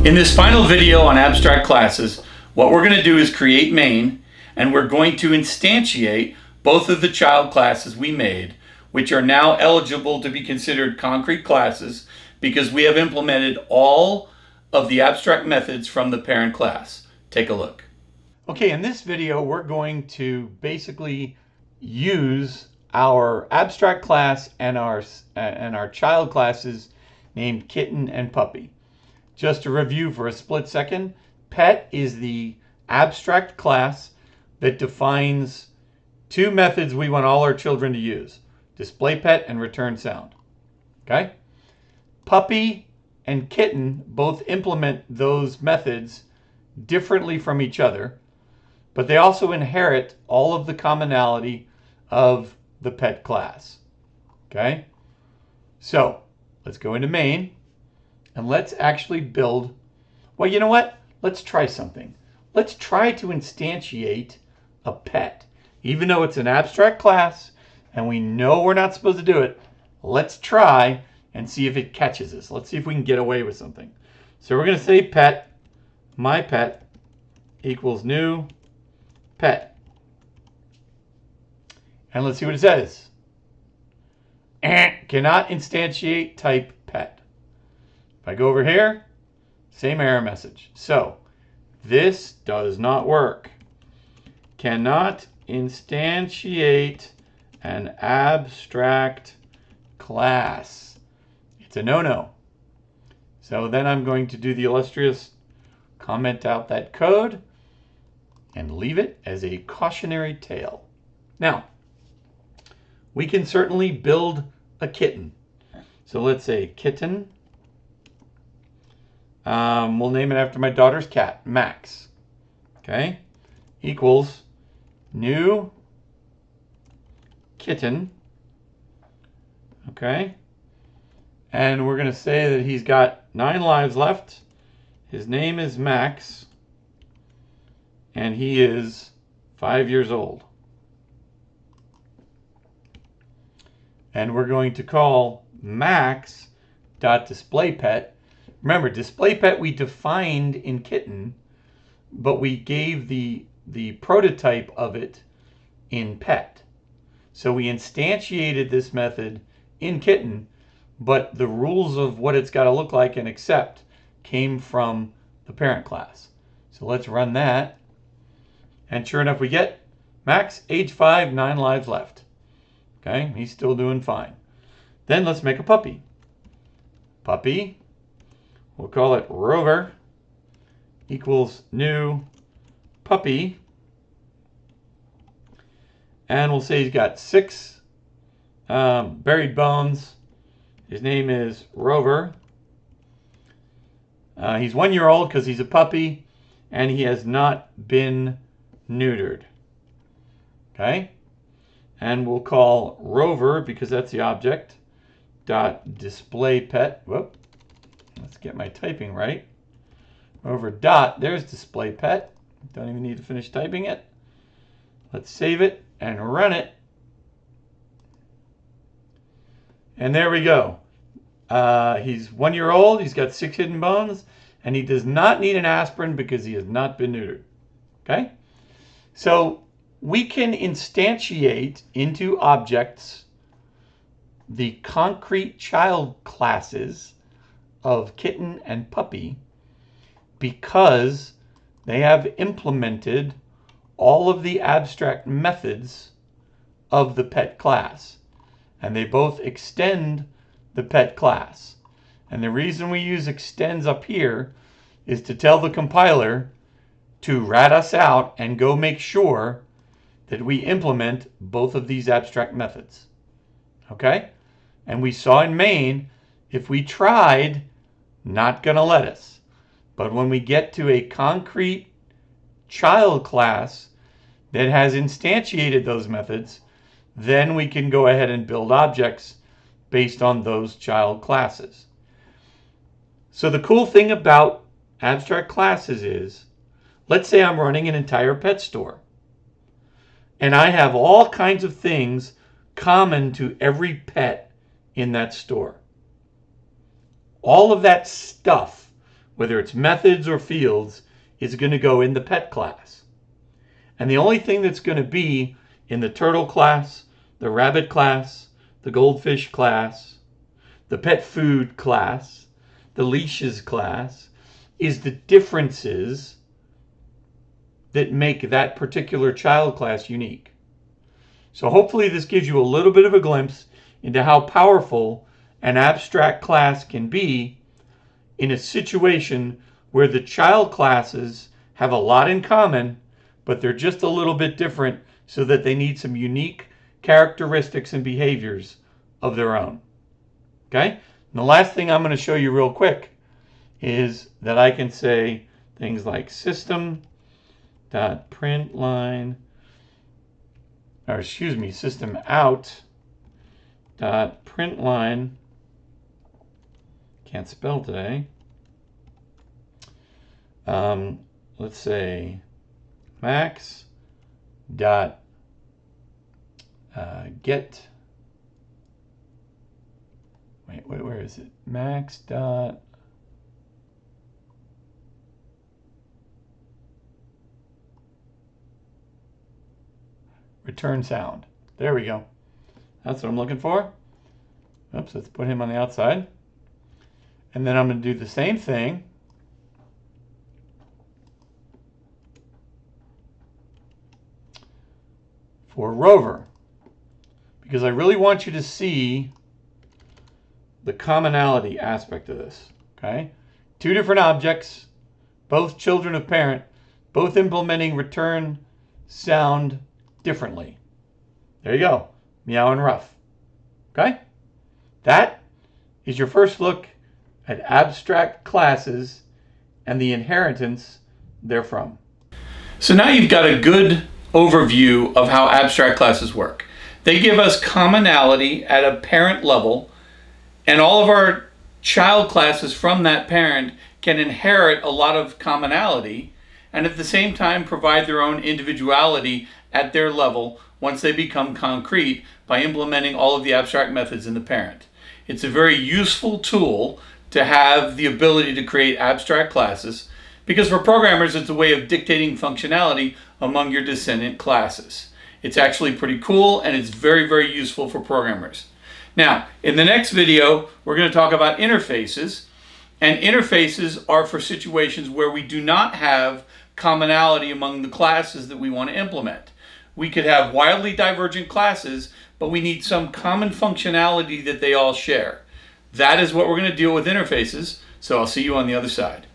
In this final video on abstract classes, what we're going to do is create main, and we're going to instantiate both of the child classes we made, which are now eligible to be considered concrete classes because we have implemented all of the abstract methods from the parent class. Take a look. Okay, in this video, we're going to basically use our abstract class and our child classes named Kitten and Puppy. Just to review for a split second, Pet is the abstract class that defines two methods we want all our children to use: display pet and return sound. Okay? Puppy and Kitten both implement those methods differently from each other, but they also inherit all of the commonality of the pet class. Okay? So, let's go into main and let's actually build, well, you know what? Let's try something. Let's try to instantiate a pet. Even though it's an abstract class and we know we're not supposed to do it, let's try and see if it catches us. Let's see if we can get away with something. So we're going to say pet, my pet equals new pet. And let's see what it says. Cannot instantiate type pet. If I go over here, same error message. So this does not work. Cannot instantiate an abstract class. It's a no-no. So then I'm going to do the illustrious comment out that code and leave it as a cautionary tale. Now, we can certainly build a kitten. So let's say kitten. We'll name it after my daughter's cat, Max. Okay? Equals new kitten. Okay? And we're going to say that he's got 9 lives left. His name is Max. And he is 5 years old. And we're going to call max.displayPet. Remember, displayPet we defined in Kitten, but we gave the prototype of it in Pet. So we instantiated this method in Kitten, but the rules of what it's got to look like and accept came from the parent class. So let's run that. And sure enough, we get Max, age 5, 9 lives left. Okay, he's still doing fine. Then let's make a puppy. Puppy, we'll call it Rover, equals new puppy. And we'll say he's got 6 buried bones. His name is Rover. He's 1 year old because he's a puppy, and he has not been neutered. Okay? And we'll call Rover, because that's the object, dot display pet. Whoop. Let's get my typing right. Rover dot, there's display pet. Don't even need to finish typing it. Let's save it and run it. And there we go. He's 1 year old, he's got 6 hidden bones, and he does not need an aspirin because he has not been neutered. Okay? So we can instantiate into objects the concrete child classes of Kitten and Puppy because they have implemented all of the abstract methods of the pet class. And they both extend the pet class. And the reason we use extends up here is to tell the compiler to rat us out and go make sure that we implement both of these abstract methods. Okay? And we saw in main, if we tried, not gonna let us. But when we get to a concrete child class that has instantiated those methods, then we can go ahead and build objects based on those child classes. So the cool thing about abstract classes is, let's say I'm running an entire pet store. And I have all kinds of things common to every pet in that store. All of that stuff whether it's methods or fields, is going to go in the pet class. And the only thing that's going to be in the turtle class, the rabbit class, the goldfish class, the pet food class, the leashes class, is the differences that make that particular child class unique. So hopefully this gives you a little bit of a glimpse into how powerful an abstract class can be in a situation where the child classes have a lot in common, but they're just a little bit different so that they need some unique characteristics and behaviors of their own. Okay? And the last thing I'm going to show you real quick is that I can say things like system.println, or system out.println, can't spell today. Let's say max dot get, where is it? Max dot return sound. There we go. That's what I'm looking for. Oops, let's put him on the outside. And then I'm going to do the same thing for Rover, because I really want you to see the commonality aspect of this. Okay? Two different objects, both children of parent, both implementing return sound differently. There you go. Meow and Ruff. Okay? That is your first look at abstract classes and the inheritance therefrom. So now you've got a good overview of how abstract classes work. They give us commonality at a parent level, and all of our child classes from that parent can inherit a lot of commonality and at the same time provide their own individuality at their level once they become concrete by implementing all of the abstract methods in the parent. It's a very useful tool to have the ability to create abstract classes, because for programmers it's a way of dictating functionality among your descendant classes. It's actually pretty cool, and it's very, very useful for programmers. Now, in the next video, we're going to talk about interfaces, and interfaces are for situations where we do not have commonality among the classes that we want to implement. We could have wildly divergent classes, but we need some common functionality that they all share. That is what we're going to deal with interfaces, so I'll see you on the other side.